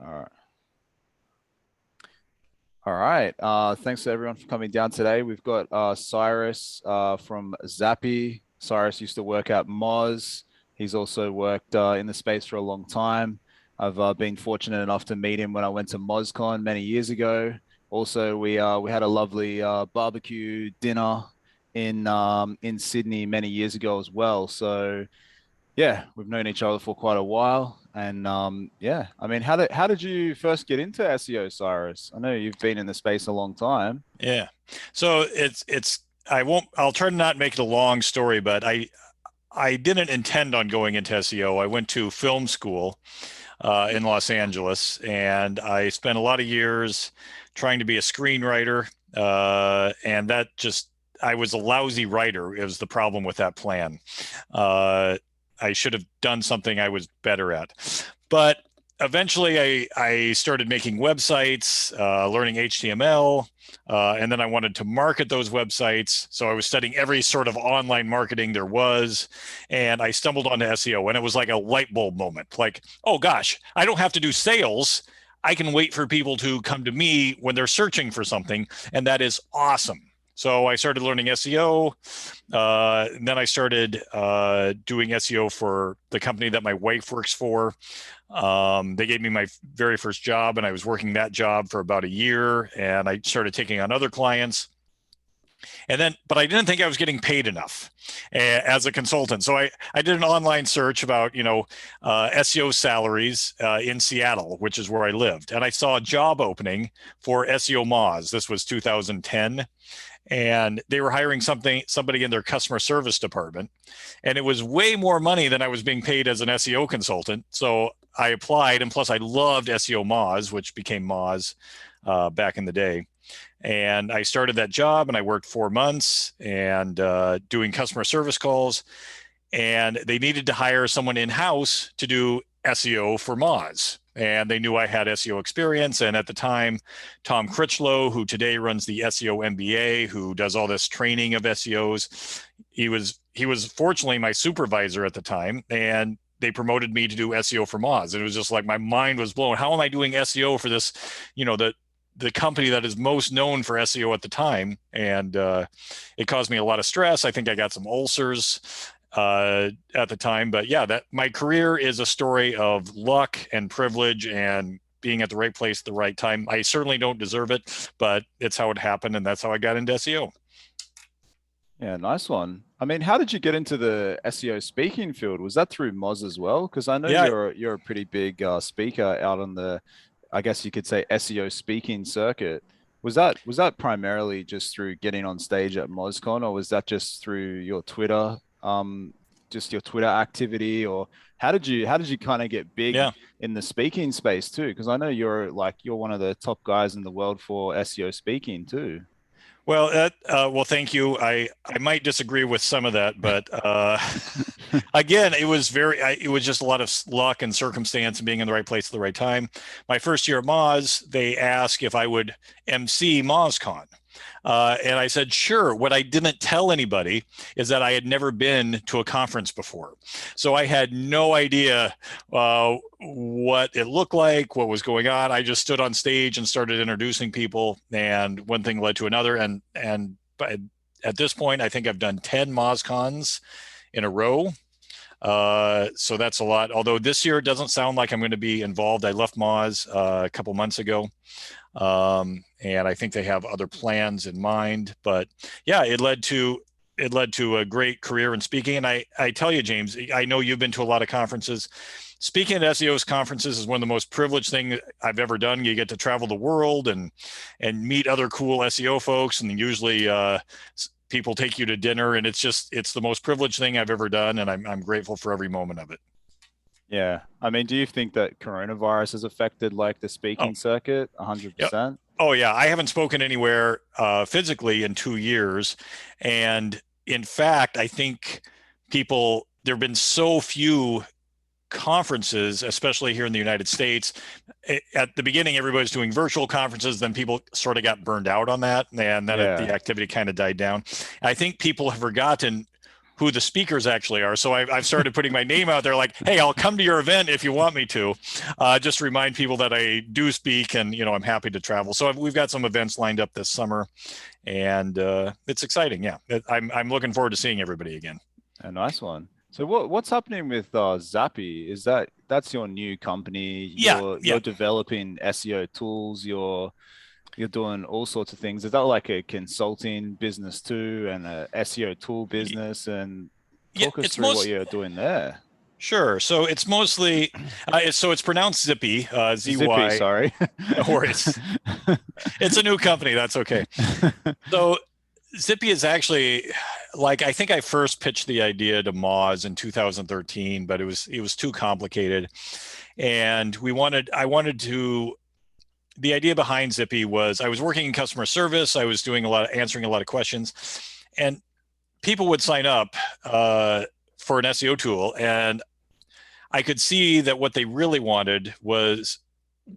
All right. All right. Thanks to everyone for coming down today. We've got Cyrus from Zyppy. Cyrus used to work at Moz. He's also worked in the space for a long time. I've been fortunate enough to meet him when I went to MozCon many years ago. Also, we had a lovely barbecue dinner in Sydney many years ago as well. So yeah, we've known each other for quite a while. And yeah, I mean, how did you first get into SEO, Cyrus? I know you've been in the space a long time. Yeah. So I'll try to not make it a long story, but I didn't intend on going into SEO. I went to film school in Los Angeles, and I spent a lot of years trying to be a screenwriter. And that just, I was a lousy writer. It was the problem with that plan. I should have done something I was better at. But eventually I started making websites, learning HTML, and then I wanted to market those websites. So I was studying every sort of online marketing there was, and I stumbled onto SEO, and it was like a light bulb moment. Like, oh gosh, I don't have to do sales. I can wait for people to come to me when they're searching for something, and that is awesome. So I started learning SEO. Then I started doing SEO for the company that my wife works for. They gave me my very first job, and I was working that job for about a year, and I started taking on other clients. But I didn't think I was getting paid enough as a consultant. So I did an online search about, SEO salaries in Seattle, which is where I lived. And I saw a job opening for SEO Moz. This was 2010. And they were hiring somebody in their customer service department. And it was way more money than I was being paid as an SEO consultant. So I applied, and plus I loved SEO Moz, which became Moz back in the day. And I started that job, and I worked 4 months and doing customer service calls. And they needed to hire someone in-house to do SEO for Moz. And they knew I had SEO experience. And at the time, Tom Critchlow, who today runs the SEO MBA, who does all this training of SEOs, he was fortunately my supervisor at the time. And they promoted me to do SEO for Moz. And it was just like my mind was blown. How am I doing SEO for this, the company that is most known for SEO at the time? And it caused me a lot of stress. I think I got some ulcers at the time. But yeah, that my career is a story of luck and privilege and being at the right place at the right time. I certainly don't deserve it, but it's how it happened, and that's how I got into SEO. Yeah, nice one. I mean, how did you get into the SEO speaking field? Was that through Moz as well? Because I know Yeah, you're a pretty big speaker out on the, I guess you could say SEO speaking circuit. Was that primarily just through getting on stage at MozCon, or was that just through your Twitter, just your Twitter activity, or how did you kind of get big yeah. in the speaking space too? Because I know you're one of the top guys in the world for SEO speaking too. Well, thank you. I might disagree with some of that, but again, it was just a lot of luck and circumstance and being in the right place at the right time. My first year at Moz, they asked if I would MC MozCon. And I said, sure. What I didn't tell anybody is that I had never been to a conference before. So I had no idea what it looked like, what was going on. I just stood on stage and started introducing people, and one thing led to another. And at this point, I think I've done 10 MozCons in a row. So that's a lot. Although this year it doesn't sound like I'm going to be involved. I left Moz a couple months ago. And I think they have other plans in mind. But yeah, it led to a great career in speaking. And I tell you, James, I know you've been to a lot of conferences. Speaking at SEOs conferences is one of the most privileged things I've ever done. You get to travel the world and meet other cool SEO folks, and usually people take you to dinner, and it's the most privileged thing I've ever done, and I'm grateful for every moment of it. Yeah. I mean, do you think that coronavirus has affected like the Oh, speaking circuit yeah. 100%? Oh yeah, I haven't spoken anywhere physically in 2 years, and in fact, I think there have been so few conferences, especially here in the United States. At the beginning, everybody was doing virtual conferences. Then people sort of got burned out on that, and then the Yeah. activity kind of died down. I think people have forgotten who the speakers actually are. So I've started putting my name out there like, hey, I'll come to your event if you want me to. Just to remind people that I do speak, and I'm happy to travel. So we've got some events lined up this summer, and it's exciting. Yeah, I'm looking forward to seeing everybody again. A nice one. So what's happening with Zyppy? Is that's your new company? Yeah, You're developing SEO tools. You're doing all sorts of things. Is that like a consulting business too, and a SEO tool business? And talk us it's through what you're doing there. Sure. So it's mostly, it's pronounced Zyppy, Zyppy, Z-Y. sorry. No worries. It's a new company. That's okay. So Zyppy is actually, like, I think I first pitched the idea to Moz in 2013, but it was too complicated. And the idea behind Zyppy was I was working in customer service. I was doing answering a lot of questions, and people would sign up for an SEO tool, and I could see that what they really wanted was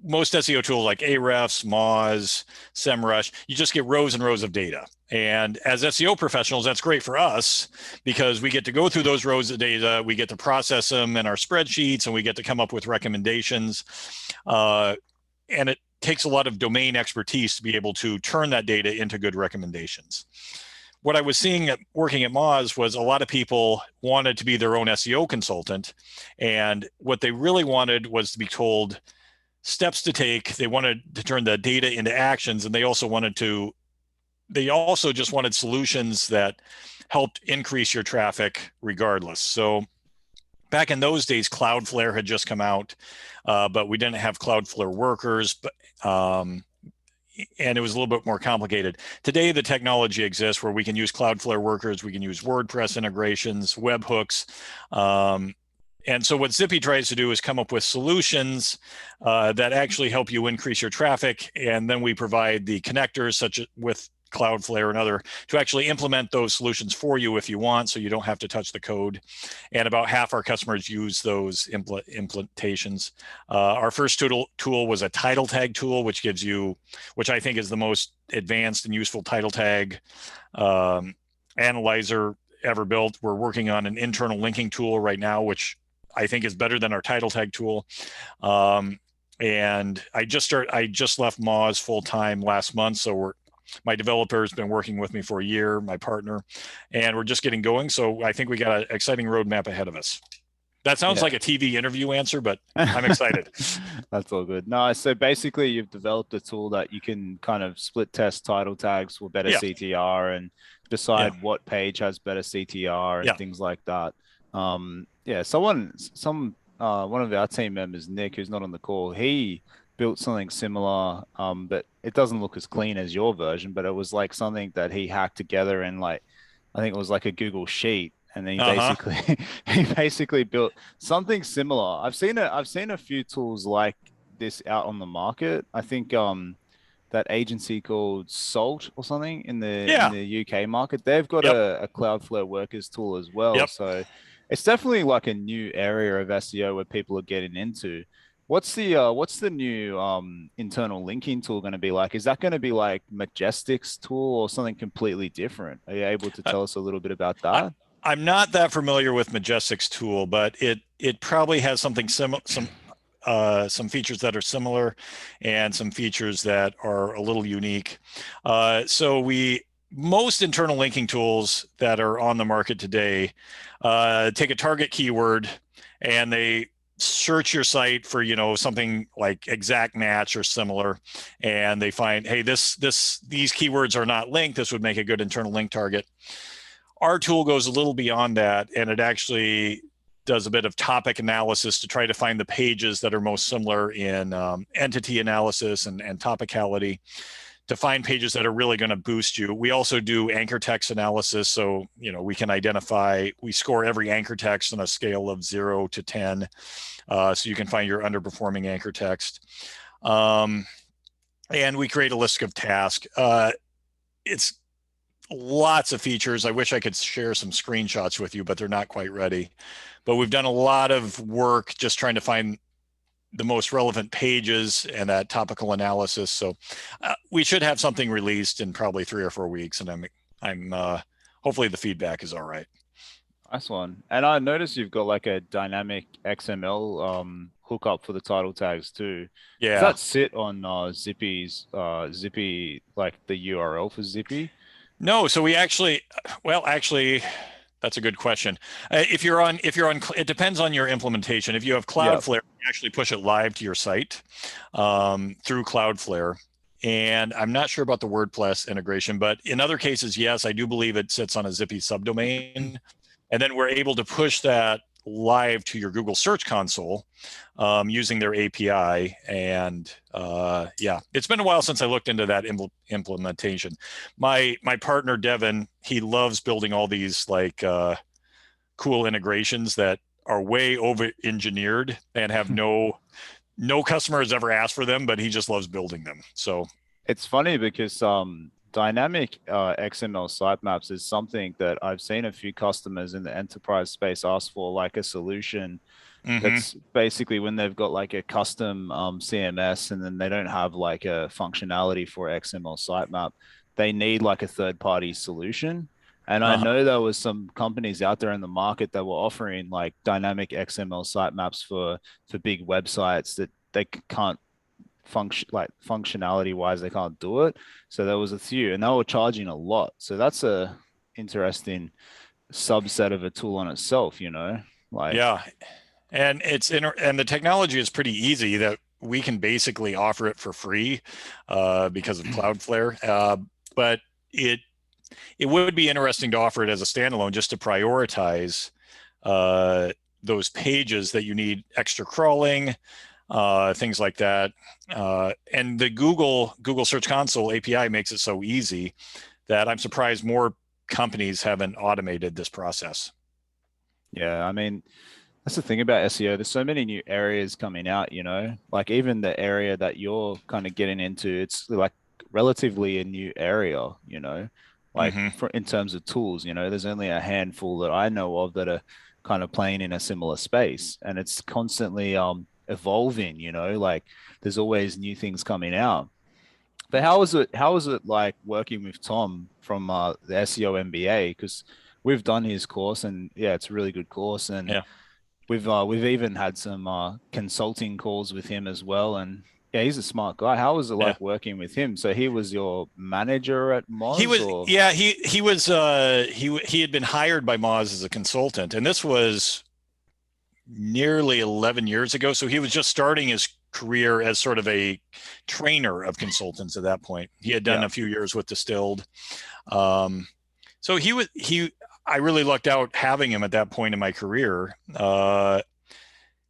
most SEO tools like Ahrefs, Moz, Semrush, you just get rows and rows of data. And as SEO professionals, that's great for us because we get to go through those rows of data, we get to process them in our spreadsheets, and we get to come up with recommendations. And it takes a lot of domain expertise to be able to turn that data into good recommendations. What I was seeing working at Moz was a lot of people wanted to be their own SEO consultant. And what they really wanted was to be told steps to take. They wanted to turn the data into actions. And they also just wanted solutions that helped increase your traffic regardless. So back in those days, Cloudflare had just come out, but we didn't have Cloudflare workers. And it was a little bit more complicated. Today, the technology exists where we can use Cloudflare workers, we can use WordPress integrations, webhooks. And so what Zyppy tries to do is come up with solutions that actually help you increase your traffic. And then we provide the connectors such as with Cloudflare and other to actually implement those solutions for you if you want, so you don't have to touch the code. And about half our customers use those implementations. Our first tool was a title tag tool, which I think is the most advanced and useful title tag analyzer ever built. We're working on an internal linking tool right now, which I think is better than our title tag tool. And I just left Moz full time last month, so my developer has been working with me for a year, my partner, and we're just getting going. So I think we got an exciting roadmap ahead of us. That sounds like a TV interview answer, but I'm excited. That's all good. No, so basically you've developed a tool that you can kind of split test title tags for better CTR and decide what page has better CTR and things like that. One of our team members, Nick, who's not on the call, he built something similar, but it doesn't look as clean as your version, but it was like something that he hacked together in I think it was like a Google Sheet. And then he basically built something similar. I've seen a few tools like this out on the market. I think that agency called Salt or something in the UK market, they've got a Cloudflare workers tool as well. So it's definitely like a new area of SEO where people are getting into. What's the new internal linking tool going to be like? Is that going to be like Majestic's tool or something completely different? Are you able to tell us a little bit about that? I'm not that familiar with Majestic's tool, but it probably has something some features that are similar and some features that are a little unique. Most internal linking tools that are on the market today take a target keyword and they search your site for something like exact match or similar, and they find, hey, these keywords are not linked. This would make a good internal link target. Our tool goes a little beyond that, and it actually does a bit of topic analysis to try to find the pages that are most similar in entity analysis and topicality, to find pages that are really going to boost you. We also do anchor text analysis. So, we can we score every anchor text on a scale of 0 to 10. So you can find your underperforming anchor text. And we create a list of tasks. It's lots of features. I wish I could share some screenshots with you, but they're not quite ready. But we've done a lot of work just trying to find the most relevant pages and that topical analysis. So we should have something released in probably 3 or 4 weeks, and I'm hopefully the feedback is all right. Nice one. And I noticed you've got like a dynamic XML hookup for the title tags too. Does Yeah. that sit on Zippy's Zippy, like the URL for Zippy? No, so we actually, well, actually, that's a good question. It depends on your implementation. If you have Yeah. Cloudflare, you actually push it live to your site through Cloudflare. And I'm not sure about the WordPress integration, but in other cases, yes, I do believe it sits on a Zippy subdomain. And then we're able to push that live to your Google Search Console using their API. And yeah, it's been a while since I looked into that implementation. My partner Devin, he loves building all these like cool integrations that are way over engineered and have no customer has ever asked for them, but he just loves building them. So It's funny because dynamic XML sitemaps is something that I've seen a few customers in the enterprise space ask for, like a solution mm-hmm, that's basically when they've got like a custom CMS and then they don't have like a functionality for XML sitemap, they need like a third party solution. And I uh-huh, know there was some companies out there in the market that were offering like dynamic XML sitemaps for big websites that they can't functionality wise they can't do it. So there was a few and they were charging a lot. So that's a interesting subset of a tool on itself, you know? Like yeah. And the technology is pretty easy that we can basically offer it for free because of Cloudflare. But it it would be interesting to offer it as a standalone just to prioritize uh, those pages that you need extra crawling, things like that. And the Google Search Console API makes it so easy that I'm surprised more companies haven't automated this process. yeah, I mean, that's the thing about SEO. There's so many new areas coming out, you know, like even the area that you're kind of getting into, it's like relatively a new area, you know, like Mm-hmm. for in terms of tools, you know, there's only a handful that I know of that are kind of playing in a similar space and it's constantly evolving, you know, like there's always new things coming out. But how was it like working with Tom from the SEO MBA? Because we've done his course and yeah, it's a really good course and Yeah, we've even had some consulting calls with him as well. And yeah, he's a smart guy. How was it yeah. like working with him? So he was your manager at He Moz was, or yeah, he was, he had been hired by Moz as a consultant, and this was nearly 11 years ago. So he was just starting his career as sort of a trainer of consultants at that point. He had done yeah, a few years with Distilled. Um, so I really lucked out having him at that point in my career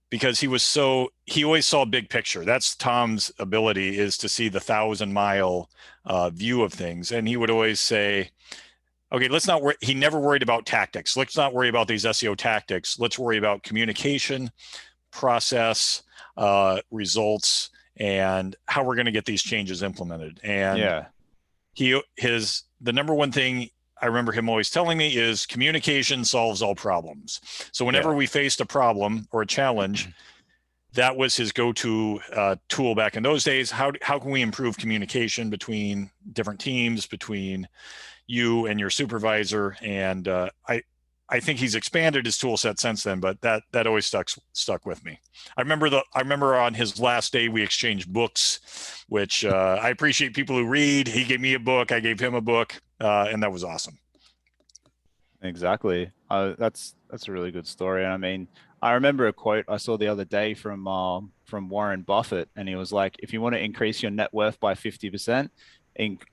because he always saw big picture. That's Tom's ability, is to see the 1,000 mile view of things. And he would always say, okay, let's not worry. He never worried about tactics. Let's not worry about these SEO tactics. Let's worry about communication, process, results, and how we're going to get these changes implemented. And yeah, the number one thing I remember him always telling me is communication solves all problems. So whenever yeah, we faced a problem or a challenge, that was his go-to tool back in those days. How can we improve communication between different teams, between you and your supervisor? And I think he's expanded his tool set since then, but that always stuck with me. I remember on his last day we exchanged books, which I appreciate people who read. He gave me a book, I gave him a book, and that was awesome. exactly. That's a really good story. And I mean, I remember a quote I saw the other day from Warren Buffett, and he was like, if you want to increase your net worth by 50%,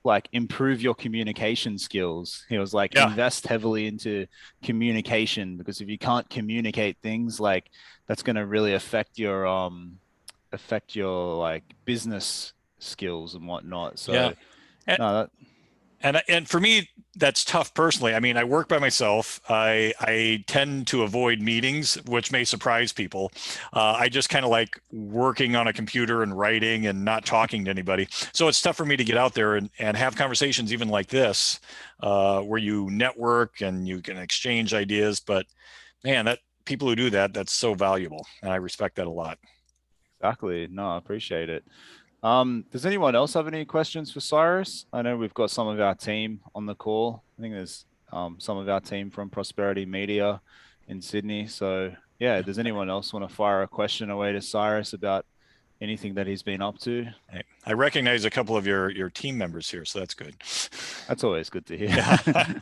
like improve your communication skills. He was like, Yeah, invest heavily into communication because if you can't communicate things, like that's going to really affect your like business skills and whatnot. yeah. So And, no, that and for me, that's tough personally. I mean, I work by myself. I tend to avoid meetings, which may surprise people. I just kind of like working on a computer and writing and not talking to anybody. So it's tough for me to get out there and have conversations even like this, where you network and you can exchange ideas. But man, that people who do that, that's so valuable, and I respect that a lot. exactly. No, I appreciate it. Does anyone else have any questions for Cyrus? I know we've got some of our team on the call. I think there's some of our team from Prosperity Media in Sydney. So yeah, does anyone else want to fire a question away to Cyrus about anything that he's been up to? I recognize a couple of your team members here, so that's good. That's always good to hear. Yeah.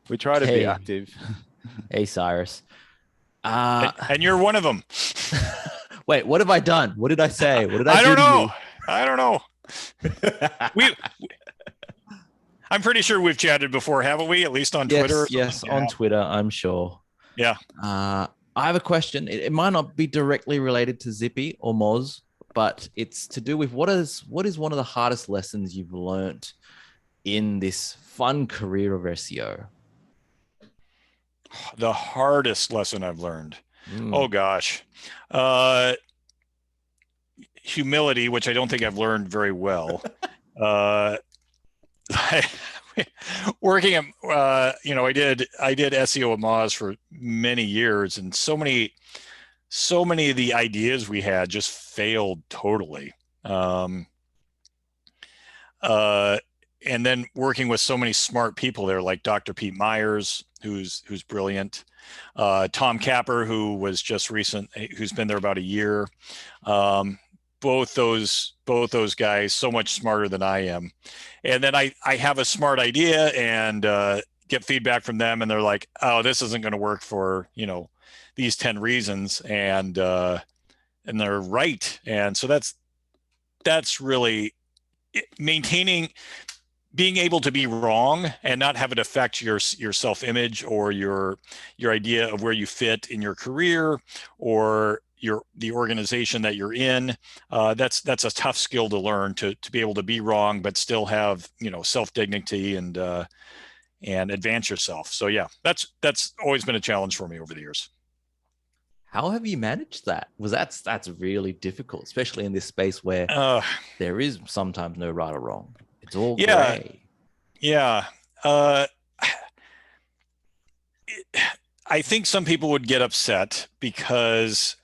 We try to be active. Hey, Cyrus. And you're one of them. Wait, what have I done? What did I say? What did I do don't to know. you? I don't know. I'm pretty sure we've chatted before, haven't we? At least on Twitter. Yes, on Twitter, I'm sure. Yeah. I have a question. It might not be directly related to Zyppy or Moz, but it's to do with what is one of the hardest lessons you've learned in this fun career of SEO? The hardest lesson I've learned. Oh gosh. Humility, which I don't think I've learned very well. Working at, I did SEO at Moz for many years, and so many of the ideas we had just failed totally. And then working with so many smart people there, like Dr. Pete Myers, who's brilliant, Tom Capper, who's been there about a year. Both those guys, so much smarter than I am. And then I have a smart idea and get feedback from them, and they're like, "Oh, this isn't going to work for these 10 reasons," and they're right. And so that's really being able to be wrong and not have it affect your self-image or your idea of where you fit in your career or the organization that you're in. That's a tough skill to learn, to be able to be wrong but still have self-dignity and advance yourself. So yeah, that's always been a challenge for me over the years. How have you managed that? That's really difficult, especially in this space where there is sometimes no right or wrong. It's all gray. Yeah. I think some people would get upset because,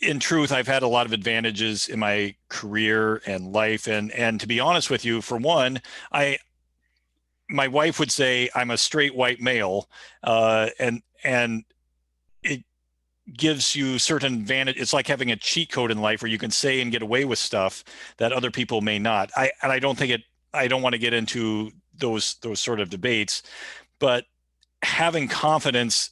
in truth, I've had a lot of advantages in my career and life. And to be honest with you, for one, my wife would say I'm a straight white male, and it gives you certain advantage. It's like having a cheat code in life where you can say and get away with stuff that other people may not. I don't want to get into those sort of debates, but having confidence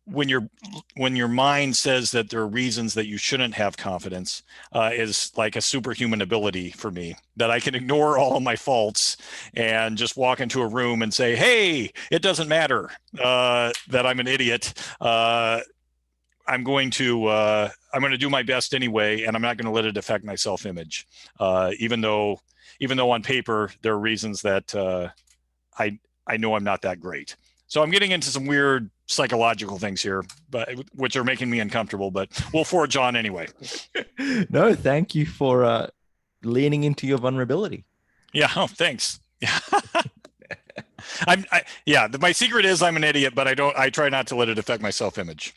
when your mind says that there are reasons that you shouldn't have confidence is like a superhuman ability for me, that I can ignore all of my faults and just walk into a room and say, "Hey, it doesn't matter that I'm an idiot. I'm going to do my best anyway, and I'm not going to let it affect my self-image, even though on paper there are reasons that I know I'm not that great." So I'm getting into some weird psychological things here, but which are making me uncomfortable. But we'll forge on anyway. No, thank you for leaning into your vulnerability. Yeah. Oh, thanks. Yeah. My secret is I'm an idiot, but I try not to let it affect my self-image.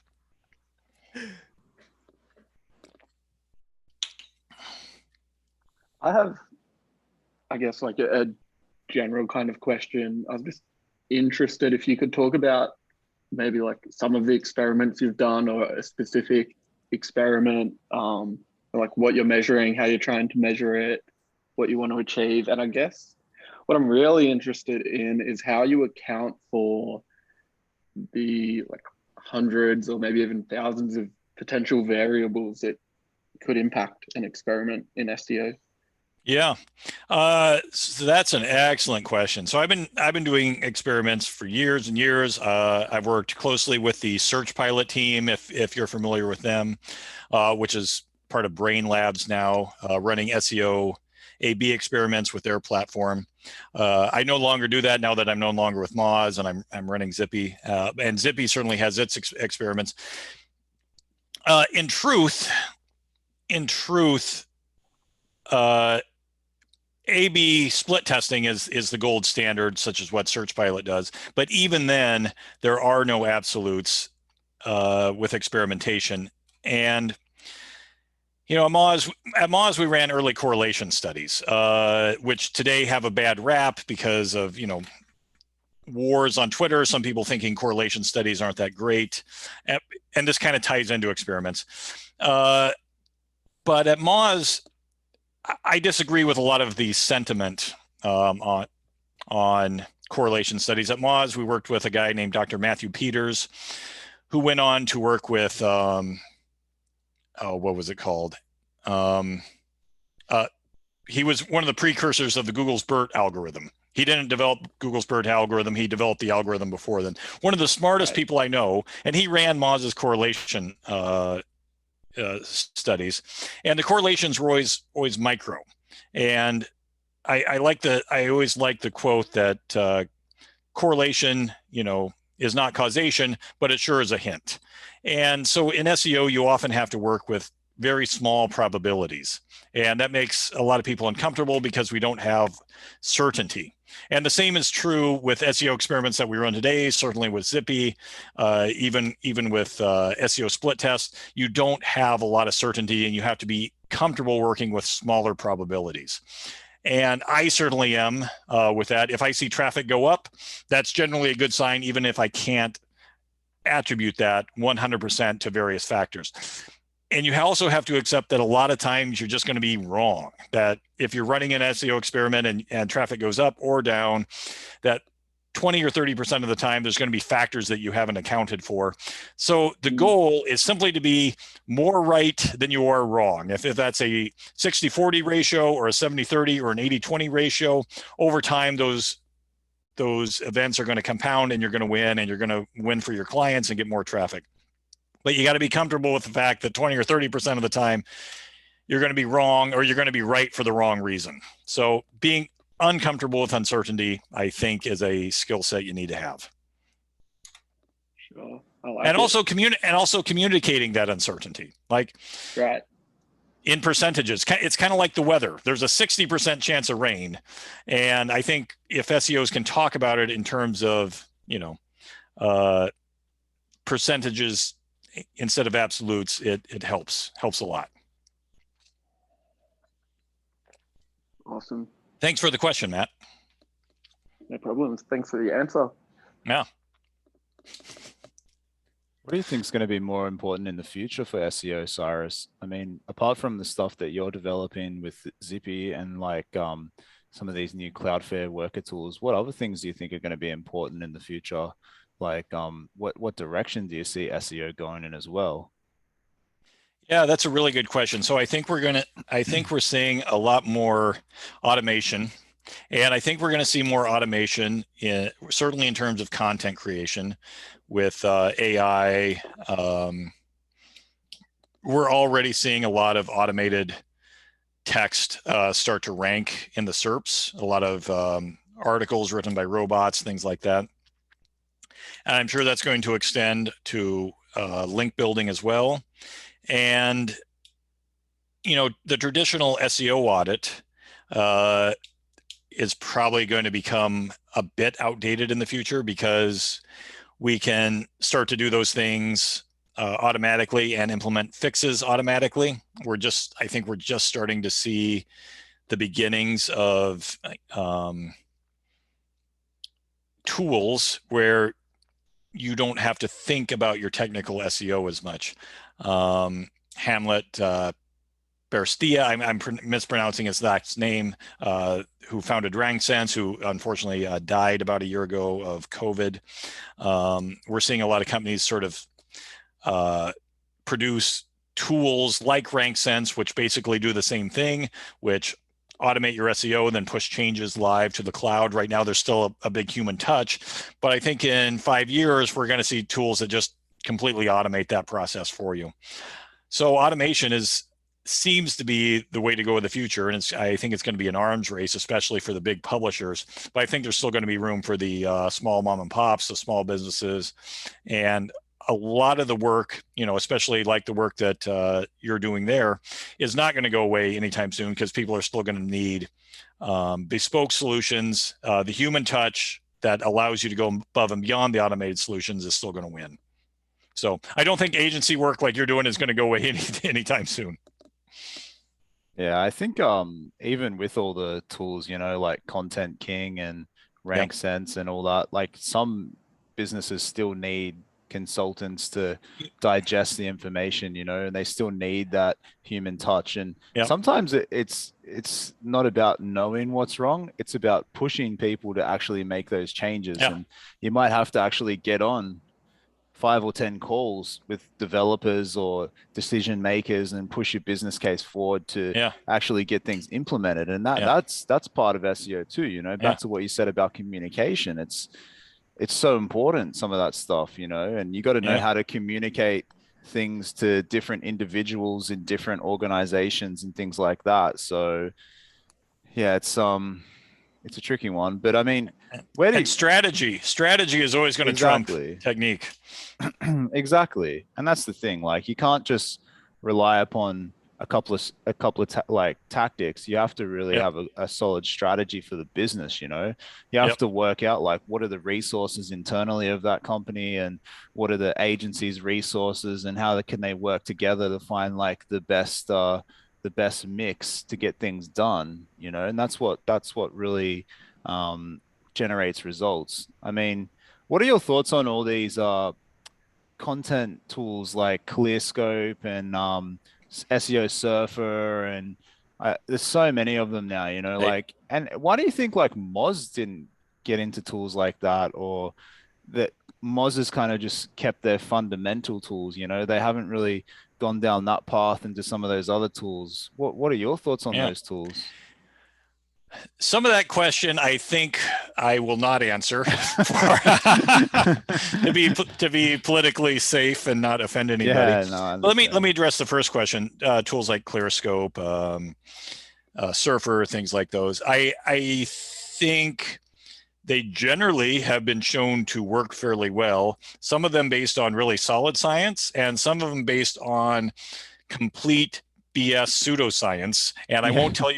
I have, I guess, like a general kind of question. I was just interested if you could talk about maybe like some of the experiments you've done, or a specific experiment, like what you're measuring, how you're trying to measure it, what you want to achieve. And I guess what I'm really interested in is how you account for the like hundreds or maybe even thousands of potential variables that could impact an experiment in SEO. Yeah, so that's an excellent question. So I've been doing experiments for years and years. I've worked closely with the Search Pilot team, if you're familiar with them, which is part of Brain Labs now, running SEO A/B experiments with their platform. I no longer do that now that I'm no longer with Moz and I'm running Zyppy, and Zyppy certainly has its experiments. In truth. A/B split testing is the gold standard, such as what Search Pilot does. But even then, there are no absolutes with experimentation. And at Moz we ran early correlation studies, which today have a bad rap because of wars on Twitter, some people thinking correlation studies aren't that great. And this kind of ties into experiments. But at Moz, I disagree with a lot of the sentiment on correlation studies. At Moz, we worked with a guy named Dr. Matthew Peters, who went on to work with, what was it called? He was one of the precursors of the Google's BERT algorithm. He didn't develop Google's BERT algorithm. He developed the algorithm before then. One of the smartest people I know, and he ran Moz's correlation studies, and the correlations were always micro. And I always like the quote that correlation, is not causation, but it sure is a hint. And so in SEO, you often have to work with very small probabilities. And that makes a lot of people uncomfortable because we don't have certainty. And the same is true with SEO experiments that we run today, certainly with Zyppy, even with SEO split test, you don't have a lot of certainty and you have to be comfortable working with smaller probabilities. And I certainly am with that. If I see traffic go up, that's generally a good sign, even if I can't attribute that 100% to various factors. And you also have to accept that a lot of times you're just going to be wrong, that if you're running an SEO experiment and traffic goes up or down, that 20 or 30% of the time, there's going to be factors that you haven't accounted for. So the goal is simply to be more right than you are wrong. If that's a 60-40 ratio or a 70-30 or an 80-20 ratio, over time, those events are going to compound and you're going to win, and you're going to win for your clients and get more traffic. But you got to be comfortable with the fact that 20 or 30% of the time, you're going to be wrong or you're going to be right for the wrong reason. So being uncomfortable with uncertainty, I think, is a skill set you need to have. Sure. I like and it. also communicating that uncertainty, like in percentages. It's kind of like the weather. There's a 60% chance of rain. And I think if SEOs can talk about it in terms of, percentages instead of absolutes, it helps a lot. Awesome. Thanks for the question, Matt. No problems. Thanks for the answer. Yeah. What do you think is going to be more important in the future for SEO, Cyrus? I mean, apart from the stuff that you're developing with Zyppy and some of these new Cloudflare worker tools, what other things do you think are going to be important in the future? What direction do you see SEO going in as well? Yeah, that's a really good question. So I think we're seeing a lot more automation, and I think we're going to see more automation certainly in terms of content creation with AI. We're already seeing a lot of automated text start to rank in the SERPs, a lot of articles written by robots, things like that. And I'm sure that's going to extend to link building as well. And, the traditional SEO audit is probably going to become a bit outdated in the future, because we can start to do those things automatically and implement fixes automatically. I think we're just starting to see the beginnings of tools where you don't have to think about your technical SEO as much. Hamlet Berstia, I'm mispronouncing his last name, who founded RankSense, who unfortunately died about a year ago of COVID. We're seeing a lot of companies sort of produce tools like RankSense, which basically do the same thing, which automate your SEO and then push changes live to the cloud. Right now, there's still a big human touch, but I think in 5 years, we're going to see tools that just completely automate that process for you. So automation seems to be the way to go in the future. And I think it's going to be an arms race, especially for the big publishers. But I think there's still going to be room for the small mom and pops, the small businesses. And a lot of the work, especially like the work that you're doing there, is not going to go away anytime soon, because people are still going to need bespoke solutions. The human touch that allows you to go above and beyond the automated solutions is still going to win. So I don't think agency work like you're doing is going to go away anytime soon. Yeah, I think even with all the tools, like Content King and rank sense and all that. Like some businesses still need consultants to digest the information, you know, and they still need that human touch. And sometimes it's not about knowing what's wrong. It's about pushing people to actually make those changes. And you might have to actually get on 5 or 10 calls with developers or decision makers and push your business case forward to actually get things implemented. And that's part of SEO too, you know, back to what you said about communication. It's so important, some of that stuff, you know, and you got to know how to communicate things to different individuals in different organizations and things like that. So yeah, it's a tricky one, but I mean, strategy is always going to trump technique. Exactly. And that's the thing, like you can't just rely upon a couple of tactics. You have to really have a solid strategy for the business, you know. You have to work out like what are the resources internally of that company and what are the agency's resources and how can they work together to find like the best mix to get things done, you know. And that's what really generates results. I mean, what are your thoughts on all these content tools like ClearScope and SEO Surfer, and there's so many of them now, you know, like, and why do you think like Moz didn't get into tools like that, or that Moz has kind of just kept their fundamental tools, you know, they haven't really gone down that path into some of those other tools? What are your thoughts on those tools? Some of that question, I think I will not answer to be politically safe and not offend anybody. Let me address the first question. Tools like ClearScope, Surfer, things like those. I think they generally have been shown to work fairly well. Some of them based on really solid science, and some of them based on complete BS pseudoscience. And I won't tell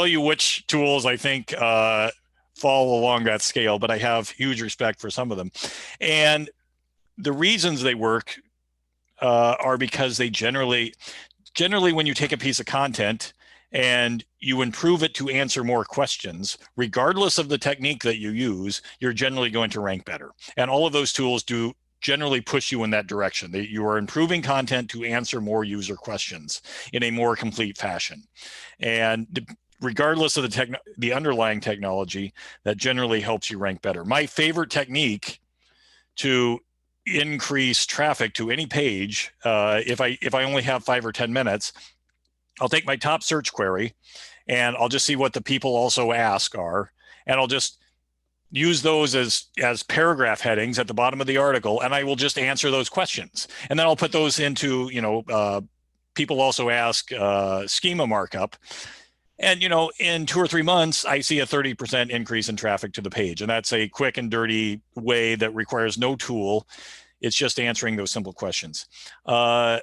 you which tools I think fall along that scale, but I have huge respect for some of them. And the reasons they work are because they generally when you take a piece of content and you improve it to answer more questions, regardless of the technique that you use, you're generally going to rank better. And all of those tools do generally push you in that direction. You are improving content to answer more user questions in a more complete fashion. And regardless of the underlying technology, that generally helps you rank better. My favorite technique to increase traffic to any page, if I only have 5 or 10 minutes, I'll take my top search query and I'll just see what the people also ask are, and I'll just use those as paragraph headings at the bottom of the article, and I will just answer those questions. And then I'll put those into, people also ask schema markup. And, in 2 or 3 months, I see a 30% increase in traffic to the page. And that's a quick and dirty way that requires no tool. It's just answering those simple questions. And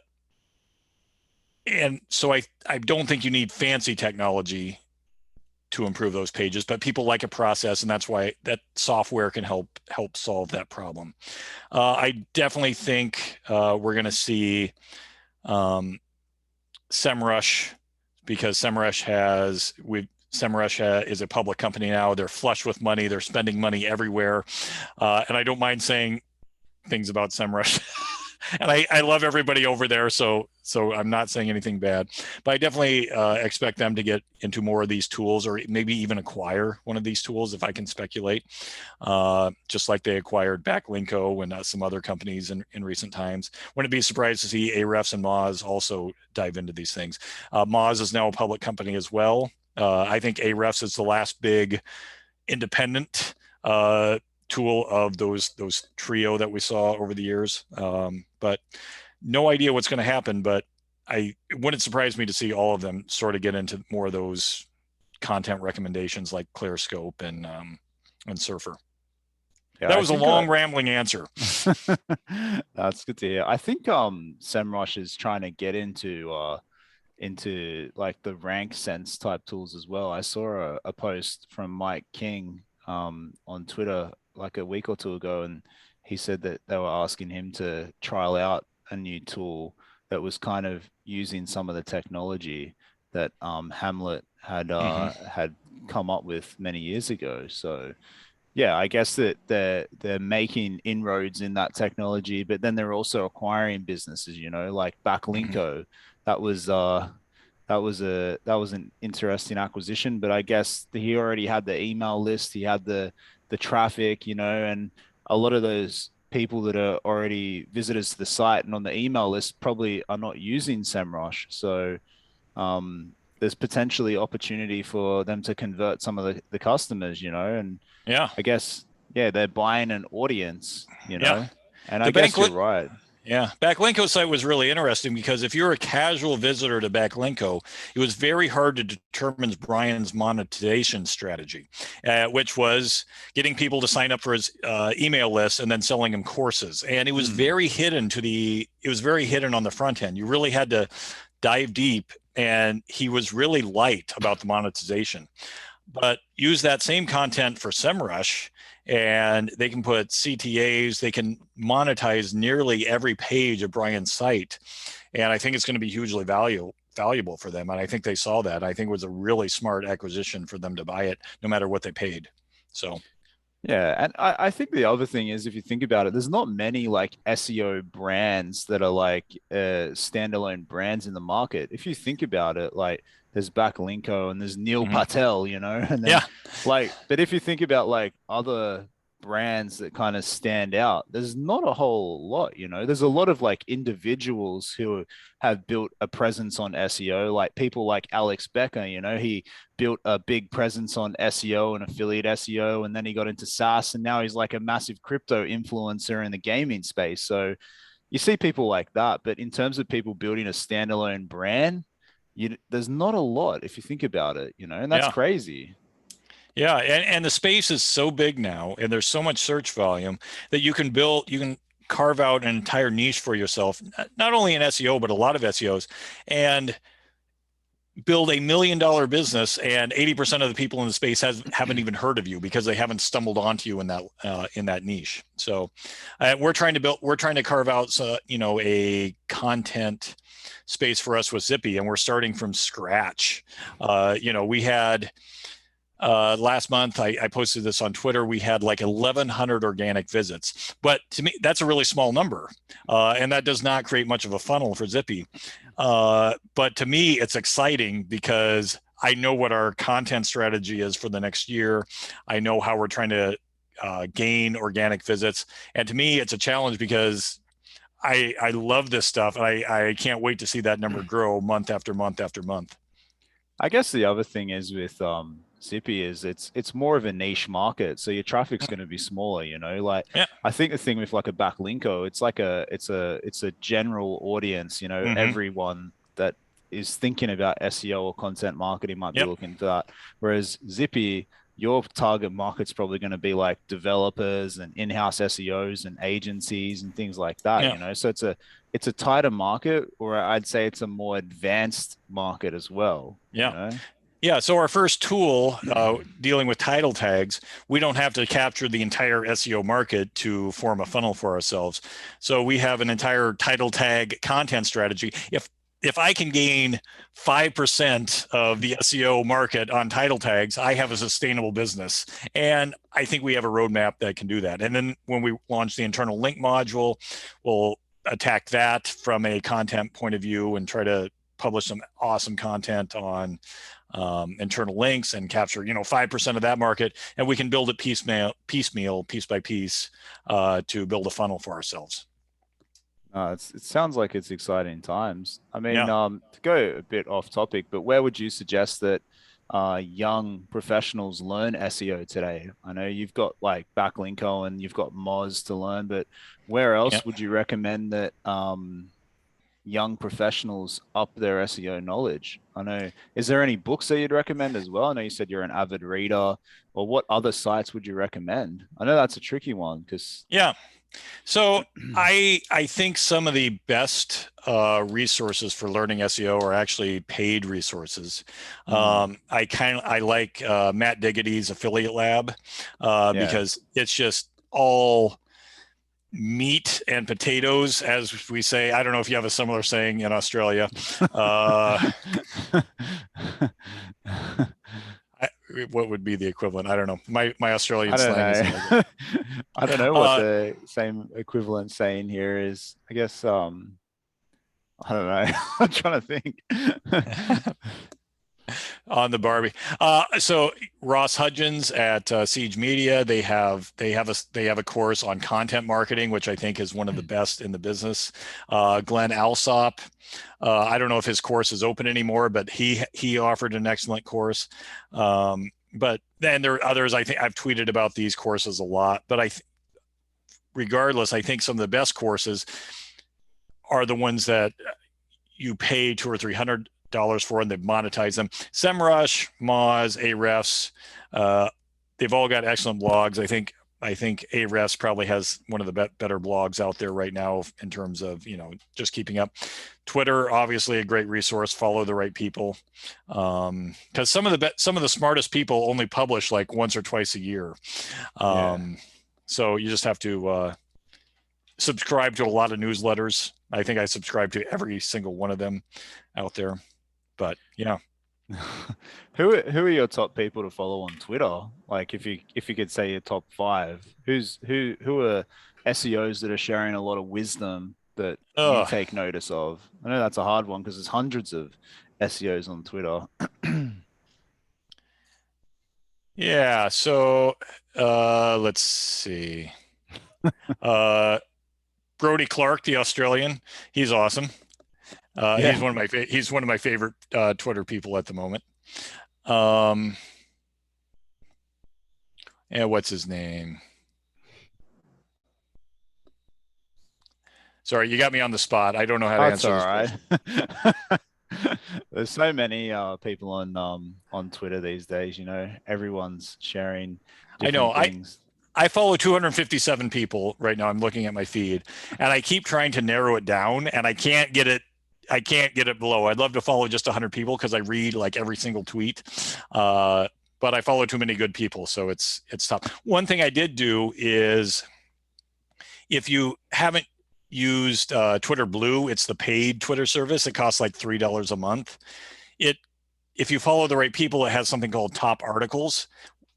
so I don't think you need fancy technology to improve those pages, but people like a process, and that's why that software can help solve that problem. I definitely think we're going to see Semrush, because Semrush is a public company now. They're flush with money. They're spending money everywhere, and I don't mind saying things about Semrush. And I love everybody over there, so I'm not saying anything bad. But I definitely expect them to get into more of these tools, or maybe even acquire one of these tools, if I can speculate, just like they acquired Backlinko and some other companies in recent times. Wouldn't be surprised to see Ahrefs and Moz also dive into these things. Moz is now a public company as well. I think Ahrefs is the last big independent tool of those trio that we saw over the years. But no idea what's going to happen, but it wouldn't surprise me to see all of them sort of get into more of those content recommendations like ClearScope and Surfer. Yeah, that was a long rambling answer. That's good to hear. I think Semrush is trying to get into like the rank sense type tools as well. I saw a post from Mike King on Twitter like a week or two ago, and he said that they were asking him to trial out a new tool that was kind of using some of the technology that Hamlet had had come up with many years ago. So yeah, I guess that they're making inroads in that technology, but then they're also acquiring businesses, like Mhm. Backlinko. That was an interesting acquisition, but I guess he already had the email list, he had the traffic, and a lot of those people that are already visitors to the site and on the email list probably are not using Semrush. So there's potentially opportunity for them to convert some of the customers, and Yeah, I guess, yeah, they're buying an audience, yeah. and I The guess you're bank right. Yeah, Backlinko site was really interesting because if you're a casual visitor to Backlinko, it was very hard to determine Brian's monetization strategy, which was getting people to sign up for his email list and then selling them courses. And it was Mm. very hidden it was very hidden on the front end. You really had to dive deep, and he was really light about the monetization. But use that same content for Semrush, and they can put CTAs, they can monetize nearly every page of Brian's site. And I think it's going to be hugely valuable for them. And I think they saw that. I think it was a really smart acquisition for them to buy it, no matter what they paid. So, Yeah, and I think the other thing is, if you think about it, there's not many like SEO brands that are like standalone brands in the market. If you think about it, like there's Backlinko and there's Neil mhm. Patel, and then Yeah, but if you think about like other brands that kind of stand out, there's not a whole lot. There's a lot of like individuals who have built a presence on SEO, like people like Alex Becker, he built a big presence on SEO and affiliate SEO, and then he got into SaaS, and now he's like a massive crypto influencer in the gaming space. So you see people like that, but in terms of people building a standalone brand, there's not a lot if you think about it, and that's yeah. crazy. Yeah, and the space is so big now, and there's so much search volume that you can carve out an entire niche for yourself, not only in SEO, but a lot of SEOs, and build $1 million business. And 80% of the people in the space haven't even heard of you because they haven't stumbled onto you in that niche. So we're trying to carve out a content space for us with Zyppy, and we're starting from scratch. We had last month, I posted this on Twitter. We had like 1,100 organic visits, but to me, that's a really small number, and that does not create much of a funnel for Zyppy. But to me, it's exciting because I know what our content strategy is for the next year. I know how we're trying to gain organic visits, and to me, it's a challenge because I love this stuff, and I can't wait to see that number grow month after month after month. I guess the other thing is with Zippy is it's more of a niche market, so your traffic's going to be smaller. Like Yeah. I think the thing with like a backlinko, it's a general audience. Mm-hmm. Everyone that is thinking about SEO or content marketing might be Yep. looking for that. Whereas Zippy, your target market's probably going to be like developers and in-house SEOs and agencies and things like that. Yeah. So it's a tighter market, or I'd say it's a more advanced market as well. Yeah. Yeah. So our first tool dealing with title tags, we don't have to capture the entire SEO market to form a funnel for ourselves. So we have an entire title tag content strategy. If I can gain 5% of the SEO market on title tags, I have a sustainable business. And I think we have a roadmap that can do that. And then when we launch the internal link module, we'll attack that from a content point of view and try to publish some awesome content on internal links and capture 5% of that market, and we can build it piecemeal, piece by piece, to build a funnel for ourselves. It sounds like it's exciting times. I mean, Yeah. to go a bit off topic, but where would you suggest that young professionals learn SEO today? I know you've got like Backlinko and you've got Moz to learn, but where Yeah. else would you recommend that young professionals up their SEO knowledge? I know, is there any books that you'd recommend as well? I know you said you're an avid reader, or what other sites would you recommend? I know that's a tricky one because Yeah. So I think some of the best resources for learning SEO are actually paid resources. I like Matt Diggity's Affiliate Lab yeah. because it's just all meat and potatoes, as we say. I don't know if you have a similar saying in Australia. what would be the equivalent? I don't know. My Australian I don't slang is know. I don't know what Uh, the same equivalent saying here is. I guess I don't know. I'm trying to think. on the Barbie. So Ross Hudgens at Siege Media, they have a course on content marketing, which I think is one of the best in the business. Glenn Alsop, I don't know if his course is open anymore, but he offered an excellent course. But then there are others. I think I've tweeted about these courses a lot, but regardless, I think some of the best courses are the ones that you pay $200 or $300 for and they monetize them. Semrush, Moz, Ahrefs, they've all got excellent blogs. I think Ahrefs probably has one of the better blogs out there right now in terms of, just keeping up. Twitter, obviously a great resource. Follow the right people, because some of the smartest people only publish like once or twice a year. So you just have to subscribe to a lot of newsletters. I think I subscribe to every single one of them out there. But yeah. Who are your top people to follow on Twitter? Like if you could say your top 5, who are SEOs that are sharing a lot of wisdom that you take notice of? I know that's a hard one because there's hundreds of SEOs on Twitter. Yeah, so let's see. Brody Clark, the Australian, he's awesome. He's one of my favorite Twitter people at the moment. And what's his name? Sorry, you got me on the spot. I don't know how to answer this question. There's so many people on Twitter these days. Everyone's sharing different things. I follow 257 people right now. I'm looking at my feed, and I keep trying to narrow it down, and I can't get it below. I'd love to follow just 100 people because I read like every single tweet, but I follow too many good people, so it's tough. One thing I did do is, if you haven't used Twitter Blue, it's the paid Twitter service. It costs like $3 a month. If you follow the right people, it has something called top articles,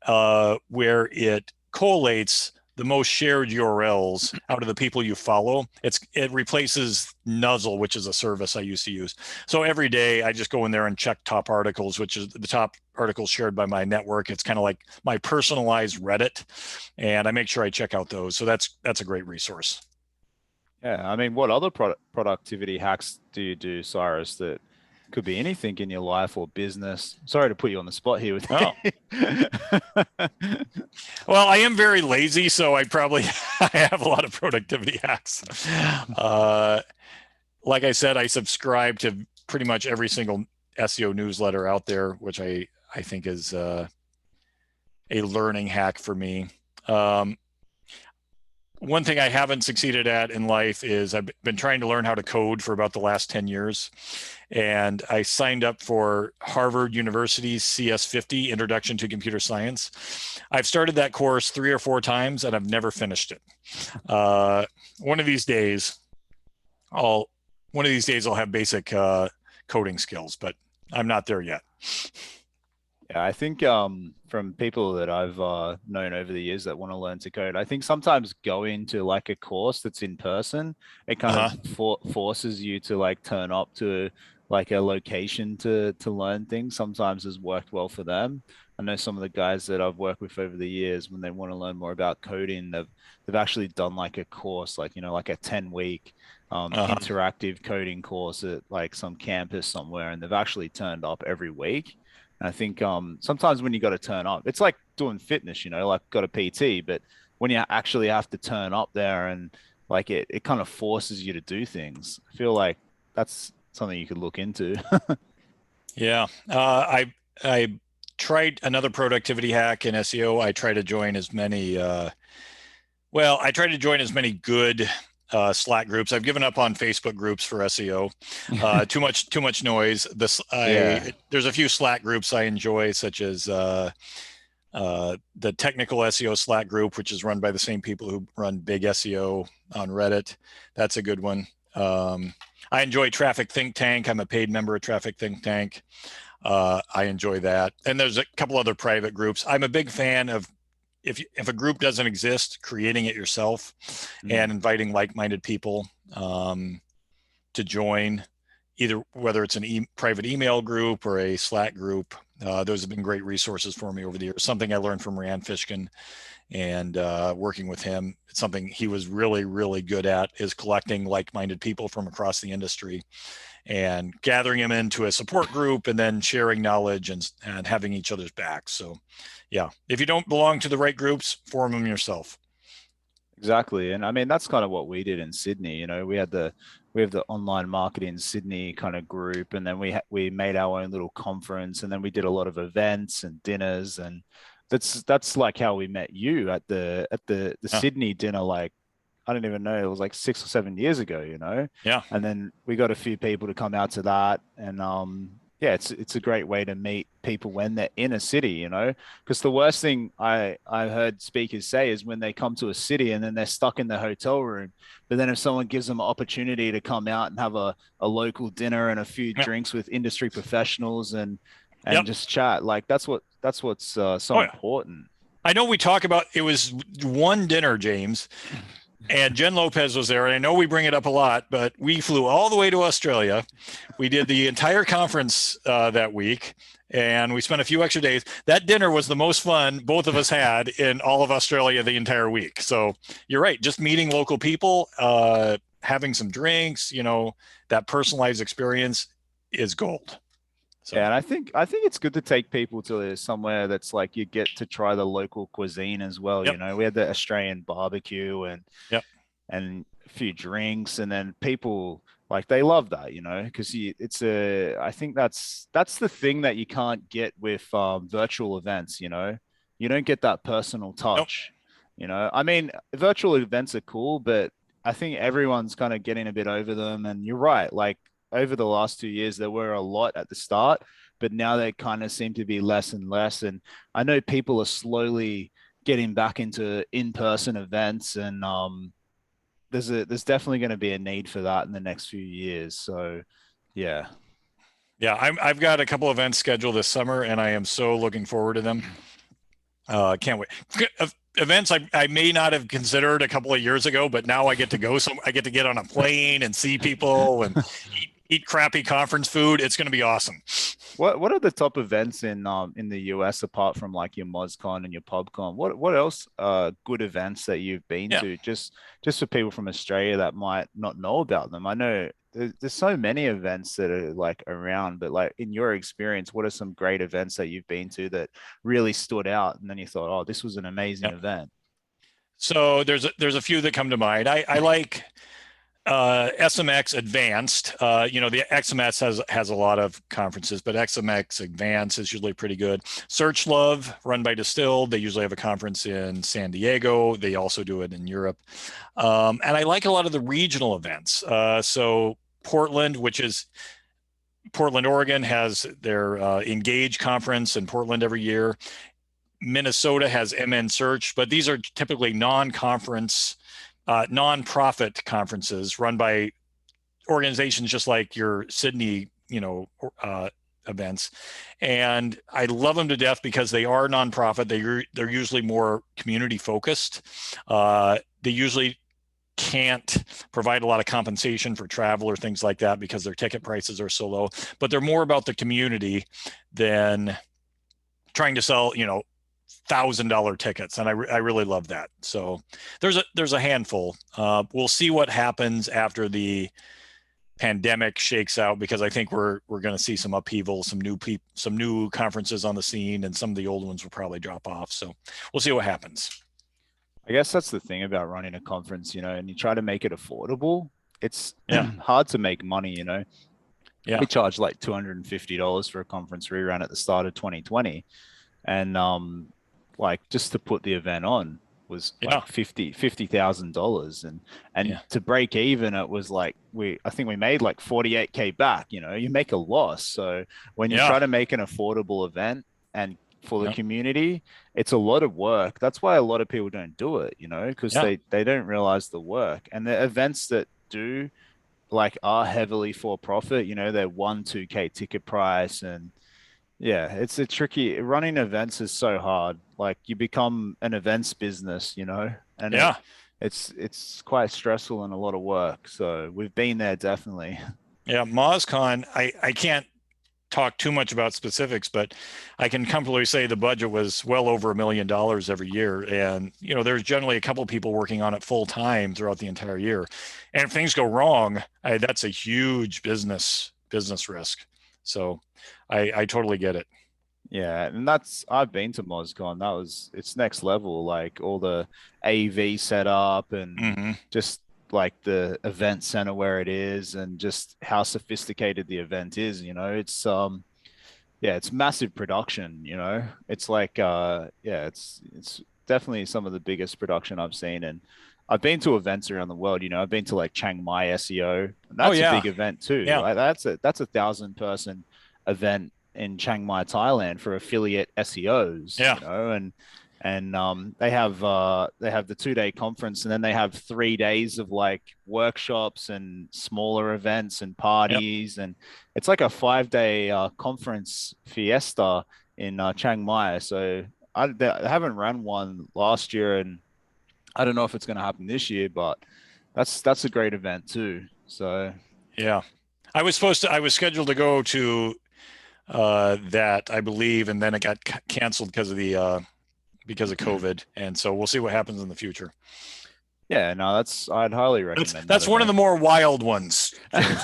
where it collates the most shared URLs out of the people you follow. It replaces Nuzzle, which is a service I used to use. So every day I just go in there and check top articles, which is the top articles shared by my network. It's kind of like my personalized Reddit, and I make sure I check out those. So that's a great resource. Yeah, I mean, what other productivity hacks do you do, Cyrus, that could be anything in your life or business? Sorry to put you on the spot here with Well, I am very lazy, so I have a lot of productivity hacks. Like I said, I subscribe to pretty much every single SEO newsletter out there, which I think is a learning hack for me. One thing I haven't succeeded at in life is I've been trying to learn how to code for about the last 10 years. And I signed up for Harvard University's CS50, Introduction to Computer Science. I've started that course 3 or 4 times and I've never finished it. One of these days I'll have basic coding skills, but I'm not there yet. Yeah, I think from people that I've known over the years that want to learn to code, I think sometimes going to like a course that's in person, it kind of forces you to like turn up to like a location to learn things. Sometimes has worked well for them. I know some of the guys that I've worked with over the years, when they want to learn more about coding, they've actually done like a course, like like a 10-week interactive coding course at like some campus somewhere, and they've actually turned up every week. And I think sometimes when you got to turn up, it's like doing fitness, like got a PT, but when you actually have to turn up there and like it kind of forces you to do things. I feel like that's something you could look into. Yeah. I tried another productivity hack in SEO. I try to join as many, good Slack groups. I've given up on Facebook groups for SEO. Too much noise. There's a few Slack groups I enjoy, such as the technical SEO Slack group, which is run by the same people who run Big SEO on Reddit. That's a good one. I enjoy Traffic Think Tank. I'm a paid member of Traffic Think Tank. I enjoy that. And there's a couple other private groups. I'm a big fan of, if a group doesn't exist, creating it yourself and inviting like-minded people to join, either whether it's an private email group or a Slack group. Those have been great resources for me over the years. Something I learned from Rand Fishkin, and working with him. It's something he was really, really good at, is collecting like-minded people from across the industry and gathering them into a support group, and then sharing knowledge and having each other's backs. So yeah, if you don't belong to the right groups, form them yourself. Exactly. And I mean, that's kind of what we did in Sydney. You know, we have the online marketing Sydney kind of group, and then we made our own little conference, and then we did a lot of events and dinners, and that's like how we met you at the Sydney dinner. Like, I don't even know, it was like 6 or 7 years ago, you know? Yeah. And then we got a few people to come out to that. And yeah, it's a great way to meet people when they're in a city, you know? Because the worst thing I heard speakers say is when they come to a city and then they're stuck in the hotel room. But then if someone gives them an opportunity to come out and have a local dinner and a few drinks with industry professionals and just chat, like that's what's so important. I know we talk about, it was one dinner, James, and Jen Lopez was there. And I know we bring it up a lot, but we flew all the way to Australia. We did the entire conference that week, and we spent a few extra days. That dinner was the most fun both of us had in all of Australia the entire week. So you're right. Just meeting local people, having some drinks, you know, that personalized experience is gold. So. Yeah, and I think it's good to take people to somewhere that's like you get to try the local cuisine as well. You know, we had the Australian barbecue and and a few drinks, and then people like they love that, you know, because I think that's the thing that you can't get with virtual events. You know, you don't get that personal touch. You know, I mean, virtual events are cool, but I think everyone's kind of getting a bit over them. And you're right, like, over the last 2 years, there were a lot at the start, but now they kind of seem to be less and less. And I know people are slowly getting back into in-person events, and there's definitely going to be a need for that in the next few years. So, yeah. Yeah, I've got a couple events scheduled this summer, and I am so looking forward to them. Can't wait. Events I may not have considered a couple of years ago, but now I get to go. I get to get on a plane and see people and eat crappy conference food. It's going to be awesome. What are the top events in the US apart from like your MozCon and your PubCon? What else good events that you've been to, just for people from Australia that might not know about them? I know there's so many events that are like around, but like in your experience, what are some great events that you've been to that really stood out, and then you thought, oh, this was an amazing event? So there's a few that come to mind. I like SMX Advanced. You know, the XMS has a lot of conferences, but XMX Advanced is usually pretty good. Search Love, run by Distilled, they usually have a conference in San Diego. They also do it in Europe. And I like a lot of the regional events. So Portland, Portland, Oregon, has their Engage conference in Portland every year. Minnesota has MN Search, but these are typically non-conference, non-profit conferences run by organizations just like your Sydney, you know, events. And I love them to death because they are nonprofit. They're usually more community focused. They usually can't provide a lot of compensation for travel or things like that because their ticket prices are so low, but they're more about the community than trying to sell, you know, $1,000 tickets. And I really love that. So there's a handful. We'll see what happens after the pandemic shakes out, because I think we're going to see some upheaval, some new conferences on the scene, and some of the old ones will probably drop off. So we'll see what happens. I guess that's the thing about running a conference, you know, and you try to make it affordable. It's hard to make money, you know. Yeah. We charged like $250 for a conference we ran at the start of 2020. And like just to put the event on was like $50,000. And to break even, it was like I think we made like 48K back, you know. You make a loss. So when you try to make an affordable event and for the community, it's a lot of work. That's why a lot of people don't do it, you know, because they don't realize the work. And the events that do like are heavily for profit, you know, they're 1-2K ticket price, and Yeah, it's a tricky running events is so hard. Like you become an events business, and Yeah. it's quite stressful and a lot of work. So we've been there definitely. Yeah. MozCon, I can't talk too much about specifics, but I can comfortably say the budget was well over $1 million every year. And, there's generally a couple of people working on it full time throughout the entire year. And if things go wrong, that's a huge business risk. So I totally get it. Yeah, and I've been to MozCon. It's next level, like all the AV setup and Hmm. just like the event center where it is and just how sophisticated the event is, it's yeah, it's massive production, It's like yeah, it's definitely some of the biggest production I've seen. And I've been to events around the world, I've been to like Chiang Mai SEO, and Oh, that's a yeah. big event too. Yeah. Like that's a 1,000-person event in Chiang Mai, Thailand for affiliate SEOs, Yeah. and they have the 2-day conference, and then they have 3 days of like workshops and smaller events and Yep. parties, and it's like a 5-day conference fiesta in Chiang Mai. So I haven't run one last year, and I don't know if it's going to happen this year, but that's a great event too. So Yeah. I was scheduled to go to that, I believe, and then it got canceled because of COVID. And so we'll see what happens in the future. yeah, no, I'd highly That's recommend that that's one of the event. more wild ones, James.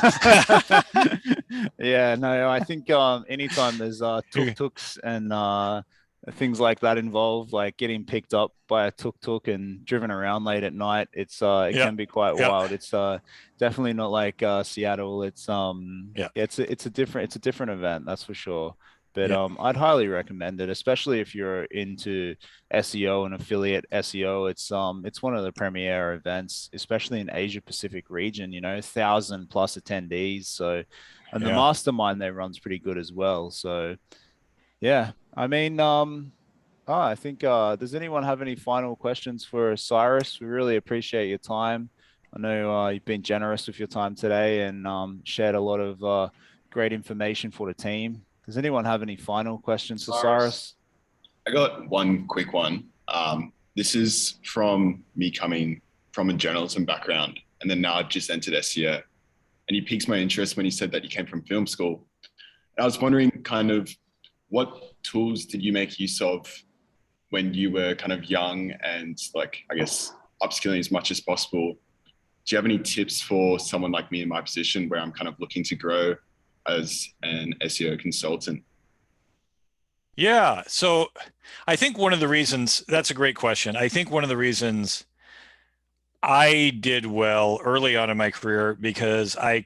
Yeah, no, I think anytime there's tuk-tuks and things like that involved, like getting picked up by a tuk-tuk and driven around late at night, it Yeah. can be quite Yeah. wild. It's definitely not like Seattle. It's Yeah. it's a different event, that's for sure. But Yeah. I'd highly recommend it, especially if you're into SEO and affiliate SEO. It's one of the premier events, especially in Asia Pacific region, 1,000+ attendees. So, and the Yeah. mastermind they run's pretty good as well. So yeah, I mean, I think does anyone have any final questions for Cyrus? We really appreciate your time. I know you've been generous with your time today and shared a lot of great information for the team. Does anyone have any final questions for Cyrus, Cyrus? I got one quick one. This is from me coming from a journalism background, and then now I've just entered SEO. And you piqued my interest when you said that you came from film school. And I was wondering kind of what tools did you make use of when you were kind of young and like, I guess, upskilling as much as possible? Do you have any tips for someone like me in my position where I'm kind of looking to grow as an SEO consultant? Yeah. So I think one of the reasons, that's a great question. I think one of the reasons I did well early on in my career because I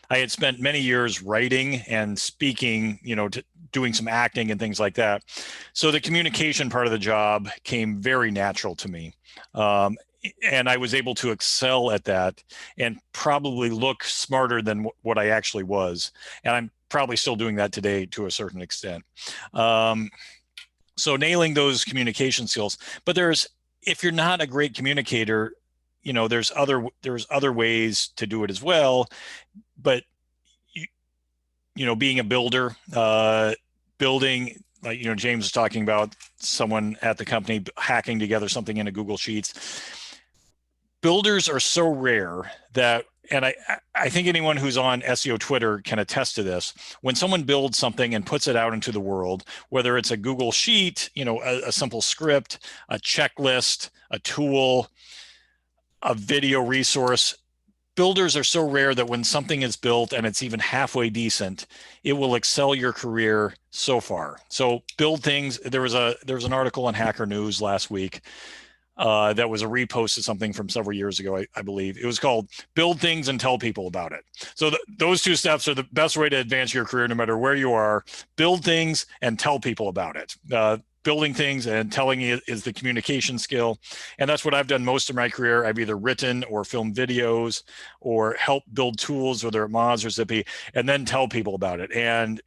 had spent many years writing and speaking, doing some acting and things like that. So the communication part of the job came very natural to me. And I was able to excel at that and probably look smarter than what I actually was. And I'm probably still doing that today to a certain extent. So nailing those communication skills, but if you're not a great communicator, there's other ways to do it as well. But being a builder, building, like James was talking about someone at the company hacking together something into Google Sheets. Builders are so rare that, and I think anyone who's on SEO Twitter can attest to this. When someone builds something and puts it out into the world, whether it's a Google Sheet, a simple script, a checklist, a tool, a video resource, builders are so rare that when something is built and it's even halfway decent, it will excel your career so far. So build things. There was an article on Hacker News last week that was a repost of something from several years ago, I believe. It was called Build Things and Tell People About It. So those two steps are the best way to advance your career no matter where you are. Build things and tell people about it. Building things and telling is the communication skill. And that's what I've done most of my career. I've either written or filmed videos or helped build tools, whether at Moz or Zyppy, and then tell people about it. And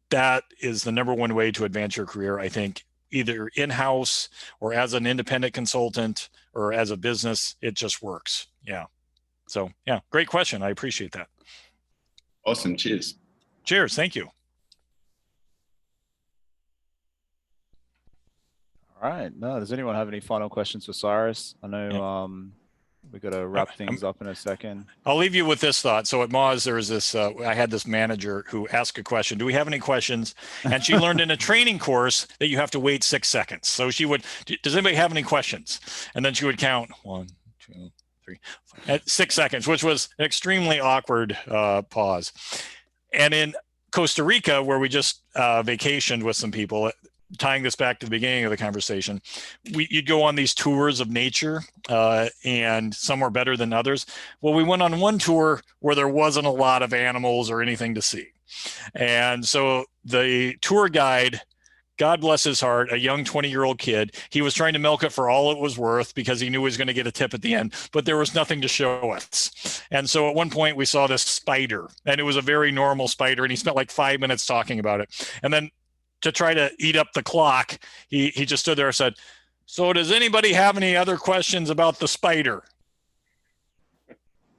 that is the number one way to advance your career, I think, either in-house or as an independent consultant or as a business. It just works. Yeah. So yeah, great question. I appreciate that. Awesome. Cheers. Cheers. Thank you. All right. No, does anyone have any final questions for Cyrus? I know we got to wrap things up in a second. I'll leave you with this thought. So at Moz, there was this, I had this manager who asked a question. Do we have any questions? And she learned in a training course that you have to wait 6 seconds. So she would, does anybody have any questions? And then she would count 1, 2, 3, 4, at 6 seconds, which was an extremely awkward pause. And in Costa Rica, where we just vacationed with some people, tying this back to the beginning of the conversation, you'd go on these tours of nature, and some were better than others. Well, we went on one tour where there wasn't a lot of animals or anything to see. And so the tour guide, God bless his heart, a young 20-year-old kid, he was trying to milk it for all it was worth because he knew he was going to get a tip at the end, but there was nothing to show us. And so at one point we saw this spider, and it was a very normal spider, and he spent like 5 minutes talking about it. And then to try to eat up the clock, he just stood there and said, "So does anybody have any other questions about the spider?"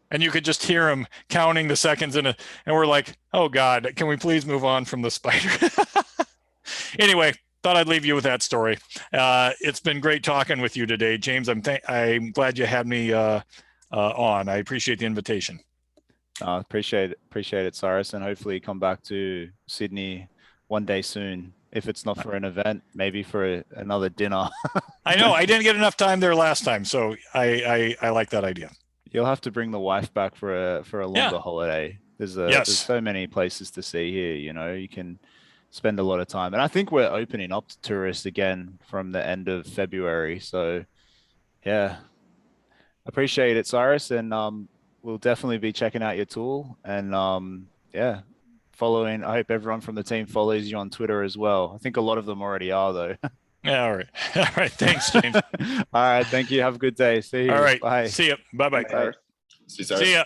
And you could just hear him counting the seconds and we're like, oh God, can we please move on from the spider? Anyway, thought I'd leave you with that story. It's been great talking with you today, James. I'm glad you had me on. I appreciate the invitation. Appreciate it, Cyrus, and hopefully come back to Sydney one day soon. If it's not for an event, maybe for another dinner. I know I didn't get enough time there last time, so I like that idea. You'll have to bring the wife back for a longer holiday. There's so many places to see here. You know, you can spend a lot of time, and I think we're opening up to tourists again from the end of February. So, yeah, appreciate it, Cyrus, and we'll definitely be checking out your tool and yeah. Following, I hope everyone from the team follows you on Twitter as well. I think a lot of them already are, though. Yeah, all right. All right. Thanks, James. All right. Thank you. Have a good day. See you. All right. Bye. See you. Bye-bye. Thanks, Cyrus. See you, Cyrus. See ya.